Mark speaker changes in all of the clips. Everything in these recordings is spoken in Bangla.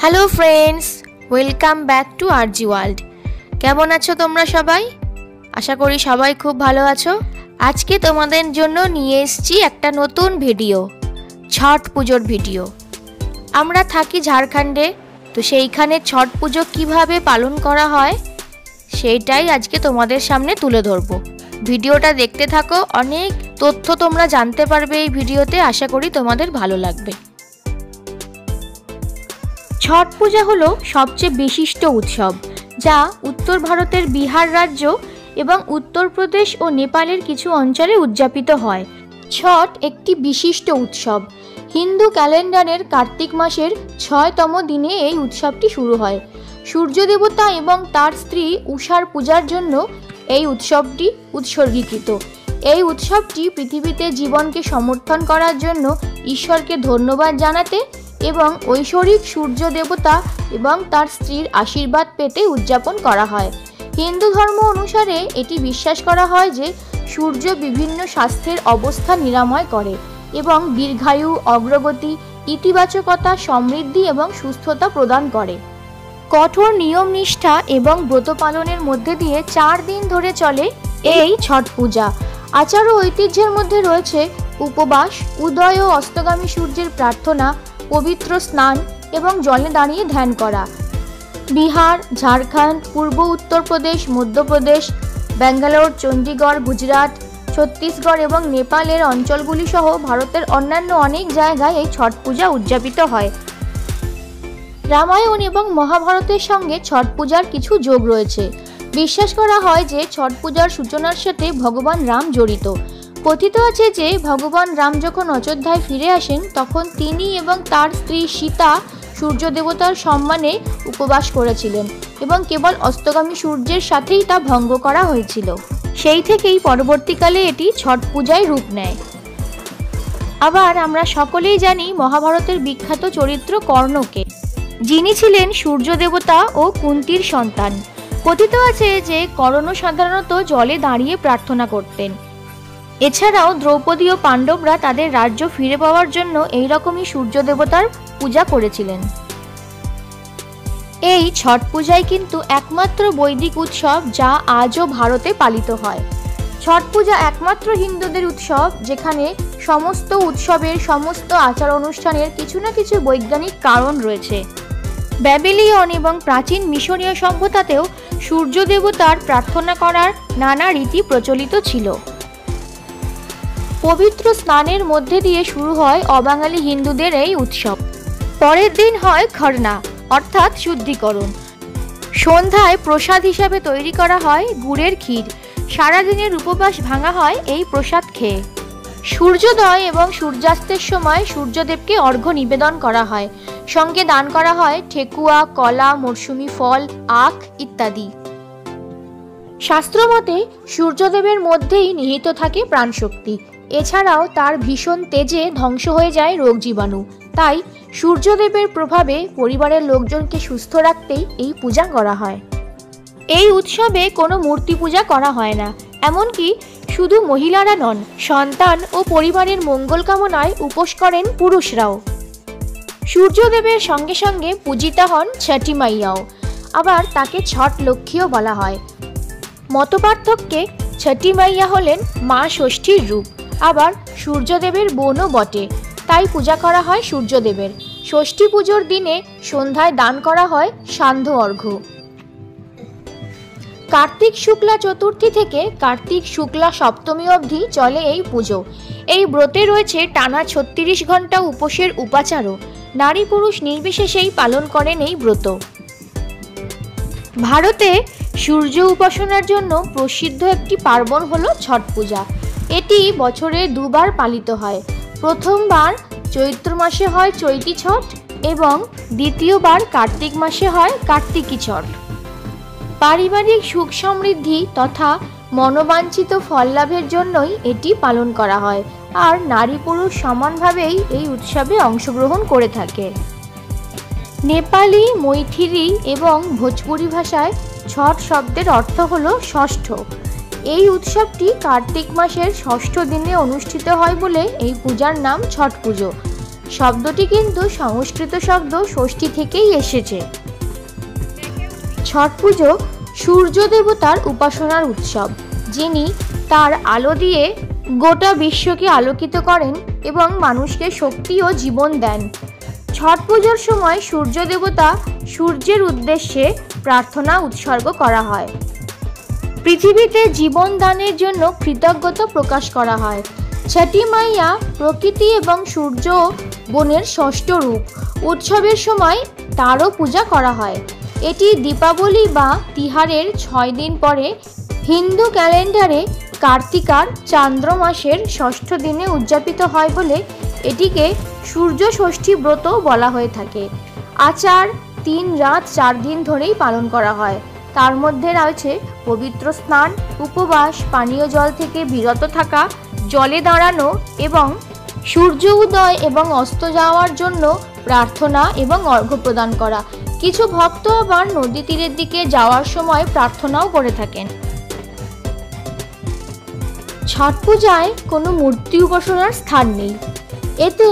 Speaker 1: Hello friends, welcome back to RG world. কেমন আছো তোমরা সবাই? আশা করি সবাই খুব ভালো আছো। আজকে তোমাদের জন্য নিয়ে এসেছি একটা নতুন ভিডিও, ছট পুজোর ভিডিও। আমরা থাকি ঝাড়খণ্ডে, তো সেইখানে ছট পুজো কীভাবে পালন করা হয় সেইটাই আজকে তোমাদের সামনে তুলে ধরবো। ভিডিওটা দেখতে থাকো, অনেক তথ্য তোমরা জানতে পারবে এই ভিডিওতে। আশা করি তোমাদের ভালো লাগবে। ছট পূজা হলো সবচেয়ে বিশিষ্ট উৎসব, যা উত্তর ভারতের বিহার রাজ্য এবং উত্তরপ্রদেশ ও নেপালের কিছু অঞ্চলে উদযাপিত হয়। ছট একটি বিশিষ্ট উৎসব। হিন্দু ক্যালেন্ডারের কার্তিক মাসের 6তম দিনে এই উৎসবটি শুরু হয়। সূর্য দেবতা এবং তার স্ত্রী উষার পূজার জন্য এই উৎসবটি উৎসর্গীকৃত। এই উৎসবটি পৃথিবীতে জীবনকে সমর্থন করার জন্য ঈশ্বরকে ধন্যবাদ জানাতে এবং ঐশ্বরিক সূর্য দেবতা এবং তার স্ত্রীর আশীর্বাদ পেতে উদযাপন করা হয়। হিন্দু ধর্ম অনুসারে এটি বিশ্বাস করা হয় যে সূর্য বিভিন্ন স্বাস্থ্যের অবস্থা নিরাময় করে এবং দীর্ঘায়ু, অগ্রগতি, ইতিবাচকতা, সমৃদ্ধি এবং সুস্থতা প্রদান করে। কঠোর নিয়ম নিষ্ঠা এবং ব্রত পালনের মধ্যে দিয়ে 4 দিন ধরে চলে এই ছট পূজা। আচার ও ঐতিহ্যের মধ্যে রয়েছে উপবাস, উদয় ও অস্তগামী সূর্যের প্রার্থনা, পবিত্র স্নান এবং জলে দাঁড়িয়ে ধ্যান করা। বিহার, ঝাড়খণ্ড, পূর্ব উত্তরপ্রদেশ, মধ্যপ্রদেশ, ব্যাঙ্গালোর, চণ্ডীগড়, গুজরাট, ছত্তিশগড় এবং নেপালের অঞ্চলগুলি সহ ভারতের অন্যান্য অনেক জায়গায় এই ছট পূজা উদযাপিত হয়। রামায়ণ এবং মহাভারতের সঙ্গে ছট পূজার কিছু যোগ রয়েছে। বিশ্বাস করা হয় যে ছট পূজার সূচনার সাথে ভগবান রাম জড়িত। কথিত আছে যে ভগবান রাম যখন অযোধ্যায় ফিরে আসেন তখন তিনি এবং তার স্ত্রী সীতা সূর্য দেবতার সম্মানে উপবাস করেছিলেন এবং কেবল অস্তগামী সূর্যের সাথেই তা ভঙ্গ করা হয়েছিল। সেই থেকেই পরবর্তীকালে এটি ছট পূজায় রূপ নেয়। আবার আমরা সকলেই জানি মহাভারতের বিখ্যাত চরিত্র কর্ণকে, যিনি ছিলেন সূর্য দেবতা ও কুন্তির সন্তান। কথিত আছে যে কর্ণ সাধারণত জলে দাঁড়িয়ে প্রার্থনা করতেন। এছাড়াও দ্রৌপদী ও পাণ্ডবরা তাদের রাজ্য ফিরে পাওয়ার জন্য এইরকমই সূর্য দেবতার পূজা করেছিলেন। এই ছট পূজাই কিন্তু একমাত্র বৈদিক উৎসব যা আজও ভারতে পালিত হয়। ছট পূজা একমাত্র হিন্দুদের উৎসব যেখানে সমস্ত উৎসবের, সমস্ত আচার অনুষ্ঠানের কিছু না কিছু বৈজ্ঞানিক কারণ রয়েছে। ব্যাবিলিয়ন এবং প্রাচীন মিশরীয় সভ্যতাতেও সূর্য দেবতার প্রার্থনা করার নানা রীতি প্রচলিত ছিল। পবিত্র স্নানের মধ্যে দিয়ে শুরু হয় অবাঙালি হিন্দুদের এই উৎসব। পরের দিন হয় খরনা অর্থাৎ শুদ্ধিকরণ। সন্ধ্যায় প্রসাদ হিসাবে তৈরি করা হয় গুড়ের ক্ষীর। সারাদিনের উপবাস ভাঙা হয় এই প্রসাদ খেয়ে। সূর্যোদয় এবং সূর্যাস্তের সময় সূর্যদেবকে অর্ঘ্য নিবেদন করা হয়। সঙ্গে দান করা হয় ঠেকুয়া, কলা, মরশুমি ফল, আখ ইত্যাদি। শাস্ত্রমতে সূর্যদেবের মধ্যেই নিহিত থাকে প্রাণশক্তি। এছাড়াও তার ভীষণ তেজে ধ্বংস হয়ে যায় রোগ জীবাণু। তাই সূর্যদেবের প্রভাবে পরিবারের লোকজনকে সুস্থ রাখতেই এই পূজা করা হয়। এই উৎসবে কোনো মূর্তি পূজা করা হয় না। এমনকি শুধু মহিলারা নন, সন্তান ও পরিবারের মঙ্গল কামনায় উপোস করেন পুরুষরাও। সূর্যদেবের সঙ্গে সঙ্গে পূজিতা হন ছটি মাইয়াও। আবার তাকে ছট লক্ষ্মীও বলা হয়। মতপার্থক্যে ছটি মাইয়া হলেন মা ষষ্ঠীর রূপ, আবার সূর্যদেবের বোনও বটে। তাই পূজা করা হয় সূর্যদেবের। ষষ্ঠী পুজোর দিনে সন্ধ্যায় দান করা হয় সান্ধ্য অর্ঘ্য। কার্তিক শুক্লা চতুর্থী থেকে কার্তিক শুক্লা সপ্তমী অবধি চলে এই পুজো। এই ব্রতে রয়েছে টানা 36 ঘন্টা উপোসের উপাচারও। নারী পুরুষ নির্বিশেষেই পালন করেন এই ব্রত। ভারতে সূর্য উপাসনার জন্য প্রসিদ্ধ একটি পার্বণ হলো ছট পূজা। এটি বছরে 2 বার পালিত হয়। প্রথমবার চৈত্র মাসে হয় চৈতি ছট এবং দ্বিতীয়বার কার্তিক মাসে হয় কার্তিকী ছট। পারিবারিক সুখ সমৃদ্ধি তথা মনোবাঞ্ছিত ফল লাভের জন্যই এটি পালন করা হয়। আর নারী পুরুষ সমানভাবেই এই উৎসবে অংশগ্রহণ করে থাকে। নেপালি, মৈথিলি এবং ভোজপুরি ভাষায় ছট শব্দের অর্থ হলো ষষ্ঠ। এই উৎসবটি কার্তিক মাসের ষষ্ঠ দিনে অনুষ্ঠিত হয় বলে এই পূজার নাম ছট পুজো। শব্দটি কিন্তু সংস্কৃত শব্দ ষষ্ঠী থেকেই এসেছে। ছট পুজো সূর্য দেবতার উপাসনার উৎসব, যিনি তার আলো দিয়ে গোটা বিশ্বকে আলোকিত করেন এবং মানুষকে শক্তি ও জীবন দেন। ছট পুজোর সময় সূর্য দেবতা সূর্যের উদ্দেশ্যে প্রার্থনা উৎসর্গ করা হয়। পৃথিবীতে জীবন দানের জন্য কৃতজ্ঞতা প্রকাশ করা হয়। ছটি মাইয়া প্রকৃতি এবং সূর্য বনের ষষ্ঠ রূপ। উৎসবের সময় তারও পূজা করা হয়। এটি দীপাবলি বা তিহারের 6 দিন পরে হিন্দু ক্যালেন্ডারে কার্তিকার চান্দ্র মাসের ষষ্ঠ দিনে উদযাপিত হয় বলে এটিকে সূর্য ষষ্ঠী ব্রত বলা হয়ে থাকে। আচার 3 রাত 4 দিন ধরেই পালন করা হয়। তার মধ্যে রয়েছে পবিত্র স্নান, উপবাস, পানীয় জল থেকে বিরত থাকা, জলে দাঁড়ানো এবং সূর্য উদয় এবং অস্ত যাওয়ার জন্য প্রার্থনা এবং অর্ঘ্য প্রদান করা। কিছু ভক্ত আবার নদী তীরের দিকে যাওয়ার সময় প্রার্থনাও করে থাকেন। ছট পূজায় কোনো মূর্তি উপাসনার স্থান নেই। এতে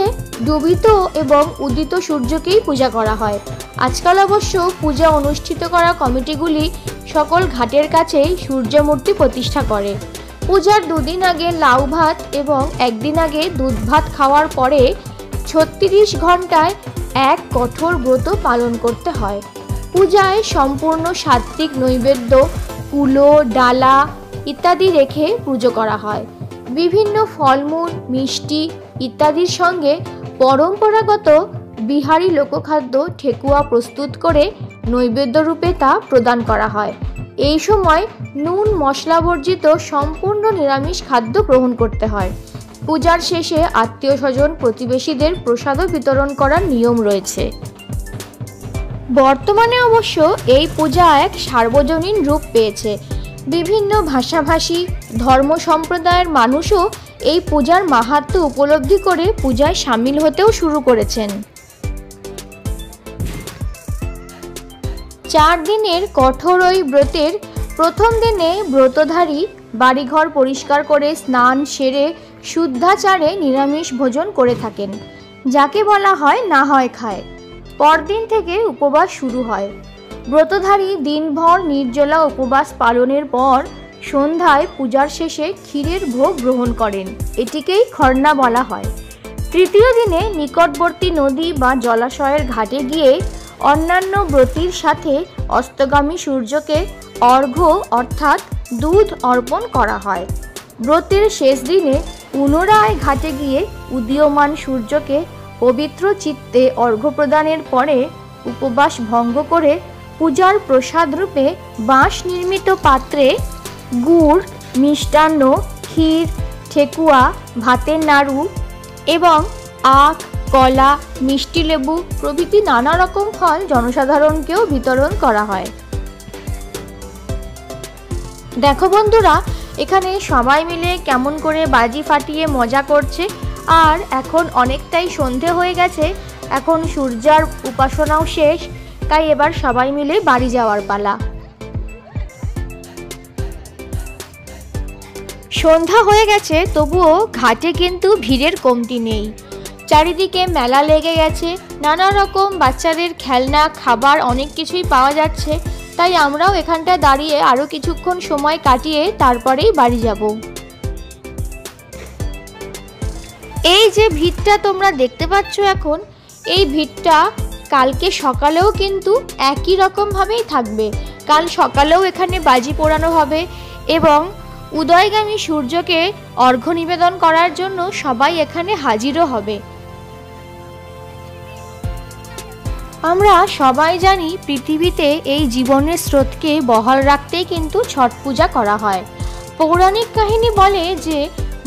Speaker 1: ডুবিত এবং উদিত সূর্যকেই পূজা করা হয়। আজকাল অবশ্য পূজা অনুষ্ঠিত করা কমিটিগুলি সকল ঘাটের কাছেই সূর্য মূর্তি প্রতিষ্ঠা করে। পূজার 2 দিন আগে লাউ ভাত এবং 1 দিন আগে দুধ ভাত খাওয়ার পরে 36 ঘন্টায় এক কঠোর ব্রত পালন করতে হয়। পূজায় সম্পূর্ণ সাত্ত্বিক নৈবেদ্য, কুলো, ডালা ইত্যাদি রেখে পুজো করা হয়। বিভিন্ন ফলমূল, মিষ্টি ইত্যাদির সঙ্গে পরম্পরাগত বিহারি লোকখাদ্য ঠেকুয়া প্রস্তুত করে নৈবেদ্য রূপে তা প্রদান করা হয়। এই সময় নুন মশলা বর্জিত সম্পূর্ণ নিরামিষ খাদ্য গ্রহণ করতে হয়। পূজার শেষে আত্মীয় স্বজন প্রতিবেশীদের প্রসাদও বিতরণ করার নিয়ম রয়েছে। বর্তমানে অবশ্য এই পূজা এক সার্বজনীন রূপ পেয়েছে। বিভিন্ন ভাষাভাষী ধর্ম সম্প্রদায়ের মানুষও এই পূজার মাহাত্ম্য উপলব্ধি করে পূজায় সামিল হতেও শুরু করেছেন। 4 দিনের কঠোর ওই ব্রতের প্রথম দিনে ব্রতধারী বাড়িঘর পরিষ্কার করে স্নান সেরে শুদ্ধাচারে নিরামিষ ভোজন করে থাকেন, যাকে বলা হয় না হয় খায়। পরদিন থেকে উপবাস শুরু হয়। ব্রতধারী দিনভর নির্জলা উপবাস পালনের পর সন্ধ্যায় পূজার শেষে ক্ষীরের ভোগ গ্রহণ করেন। এটিকেই খরনা বলা হয়। তৃতীয় দিনে নিকটবর্তী নদী বা জলাশয়ের ঘাটে গিয়ে অন্যান্য ব্রতীর সাথে অস্তগামী সূর্যকে অর্ঘ্য অর্থাৎ দুধ অর্পণ করা হয়। ব্রতের শেষ দিনে পুনরায় ঘাটে গিয়ে উদীয়মান সূর্যকে পবিত্র চিত্তে অর্ঘ্য প্রদানের পরে উপবাস ভঙ্গ করে পূজার প্রসাদ রূপে বাঁশ নির্মিত পাত্রে গুড়, মিষ্টান্ন, ক্ষীর, ঠেকুয়া, ভাতের নাড়ু এবং আখ, কলা, মিষ্টি লেবু প্রভৃতি নানা রকম ফল জনসাধারণকেও বিতরণ করা হয়। দেখো বন্ধুরা, এখানে সবাই মিলে কেমন করে বাজি ফাটিয়ে মজা করছে। আর এখন অনেকটাই সন্ধে হয়ে গেছে, এখন সূর্যার উপাসনাও শেষ, তাই এবার সবাই মিলে বাড়ি যাওয়ার পালা। সন্ধ্যা হয়ে গেছে, তবুও ঘাটে কিন্তু ভিড়ের কমতি নেই। চারিদিকে মেলা লেগে গেছে, নানা রকম বাচ্চাদের খেলনা, খাবার অনেক কিছুই পাওয়া যাচ্ছে। তাই আমরাও এখানটায় দাঁড়িয়ে আরও কিছুক্ষণ সময় কাটিয়ে তারপরেই বাড়ি যাব। এই যে ভিড়টা তোমরা দেখতে পাচ্ছ এখন, এই ভিড়টা কালকে সকালেও কিন্তু একই রকমভাবেই থাকবে। কাল সকালেও এখানে বাজি পোড়ানো হবে এবং উদয়গামী সূর্যকে অর্ঘ্য নিবেদন করার জন্য সবাই এখানে হাজিরও হবে। আমরা সবাই জানি পৃথিবীতে এই জীবনের স্রোতকে বহাল রাখতেই কিন্তু ছট পূজা করা হয়। পৌরাণিক কাহিনী বলে যে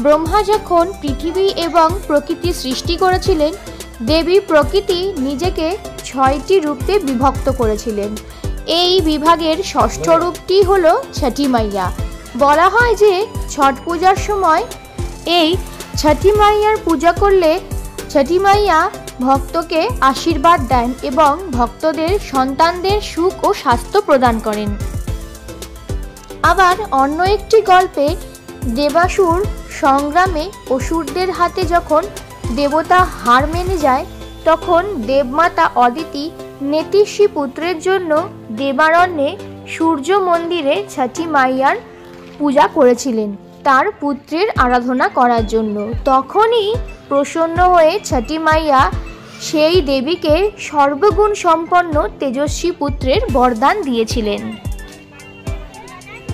Speaker 1: ব্রহ্মা যখন পৃথিবী এবং প্রকৃতি সৃষ্টি করেছিলেন, দেবী প্রকৃতি নিজেকে 6টি রূপে বিভক্ত করেছিলেন। এই বিভাগের ষষ্ঠ রূপটি হলো ছটি মাইয়া। বলা হয় যে ছট পূজার সময় এই ছটি মাইয়ার পূজা করলে ছটি মাইয়া ভক্তকে আশীর্বাদ দেন এবং ভক্তদের সন্তানদের সুখ ও স্বাস্থ্য প্রদান করেন। আবার অন্য একটি গল্পে দেবাসুর সংগ্রামে অসুরদের হাতে যখন দেবতা হার মেনে যায়, তখন দেবমাতা অদিতি নেতিশ্রী পুত্রের জন্য দেবারণ্যে সূর্য মন্দিরে ছঠি মাইয়ার পূজা করেছিলেন তার পুত্রের আরাধনা করার জন্য। তখনই প্রসন্ন হয়ে ছঠি মাইয়া সেই দেবীকে সর্বগুণ সম্পন্ন তেজস্বী পুত্রের বরদান দিয়েছিলেন।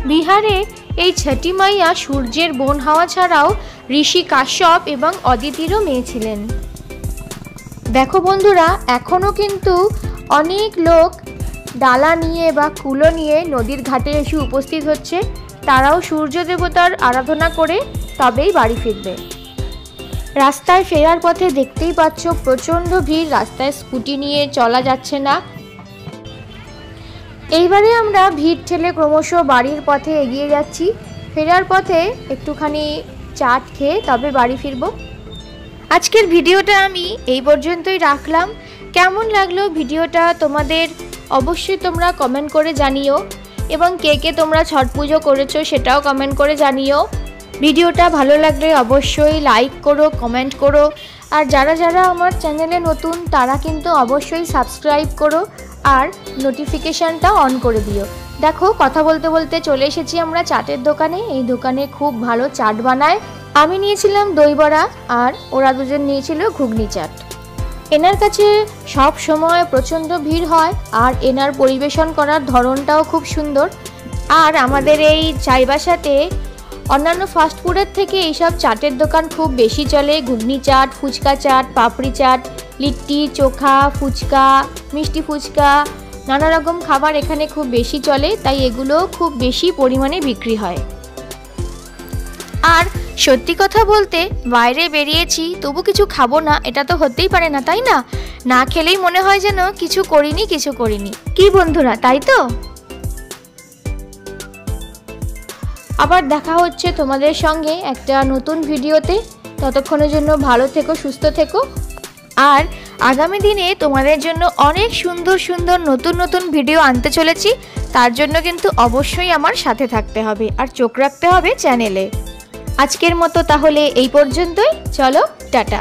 Speaker 1: বিহারে এই ছঠি মাইয়া সূর্যের বোন হওয়া ছাড়াও ঋষি কাশ্যপ এবং অদিতিরও মেয়ে ছিলেন। দেখো বন্ধুরা, এখনও কিন্তু অনেক লোক ডালা নিয়ে বা কুলো নিয়ে নদীর ঘাটে এসে উপস্থিত হচ্ছে। তারাও সূর্য দেবতার আরাধনা করে তবেই বাড়ি ফিরবে। রাস্তায় ফেরার পথে দেখতেই পাচ্ছ প্রচণ্ড ভিড়, রাস্তায় স্কুটি নিয়ে চলা যাচ্ছে না। এইবারে আমরা ভিড় ঠেলে ক্রমশ বাড়ির পথে এগিয়ে যাচ্ছি। ফেরার পথে একটুখানি চাট খেয়ে তবে বাড়ি ফিরব। আজকের ভিডিওটা আমি এই পর্যন্তই রাখলাম। কেমন লাগলো ভিডিওটা তোমাদের অবশ্যই তোমরা কমেন্ট করে জানিও, এবং কে কে তোমরা ছট পুজো করেছো সেটাও কমেন্ট করে জানিও। ভিডিওটা ভালো লাগলে অবশ্যই লাইক করো, কমেন্ট করো, আর যারা যারা আমার চ্যানেলে নতুন তারা কিন্তু অবশ্যই সাবস্ক্রাইব করো আর নোটিফিকেশানটা অন করে দিও। দেখো, কথা বলতে বলতে চলে এসেছি আমরা চাটের দোকানে। এই দোকানে খুব ভালো চাট বানায়। আমি নিয়েছিলাম দই বড়া আর ওরা দুজন নিয়েছিল ঘুগনি চাট। এনার কাছে সব সময় প্রচণ্ড ভিড় হয় আর এনার পরিবেশন করার ধরনটাও খুব সুন্দর। আর আমাদের এই চাইবাসাতে অন্যান্য ফাস্টফুডের থেকে এইসব চাটের দোকান খুব বেশি চলে। ঘুগনি চাট, ফুচকা চাট, পাপড়ি চাট, লিট্টি চোখা, ফুচকা, মিষ্টি ফুচকা, নানা রকম খাবার এখানে খুব বেশি চলে, তাই এগুলো খুব বেশি পরিমাণে বিক্রি হয়। আর সত্যি কথা বলতে বাইরে বেরিয়েছি তবু কিছু খাবো না, এটা তো হতেই পারে না, তাই না? না খেলেই মনে হয় যেন কিছু করিনি কি বন্ধুরা, তাই তো? আবার দেখা হচ্ছে তোমাদের সঙ্গে একটা নতুন ভিডিওতে। ততক্ষণের জন্য ভালো থেকো, সুস্থ থেকো। আর আগামী দিনে তোমাদের জন্য অনেক সুন্দর সুন্দর নতুন ভিডিও আনতে চলেছি। তার জন্য কিন্তু অবশ্যই আমার সাথে থাকতে হবে আর চোখ রাখতে হবে চ্যানেলে। আজকের মতো তাহলে এই পর্যন্তই। চলো, টাটা।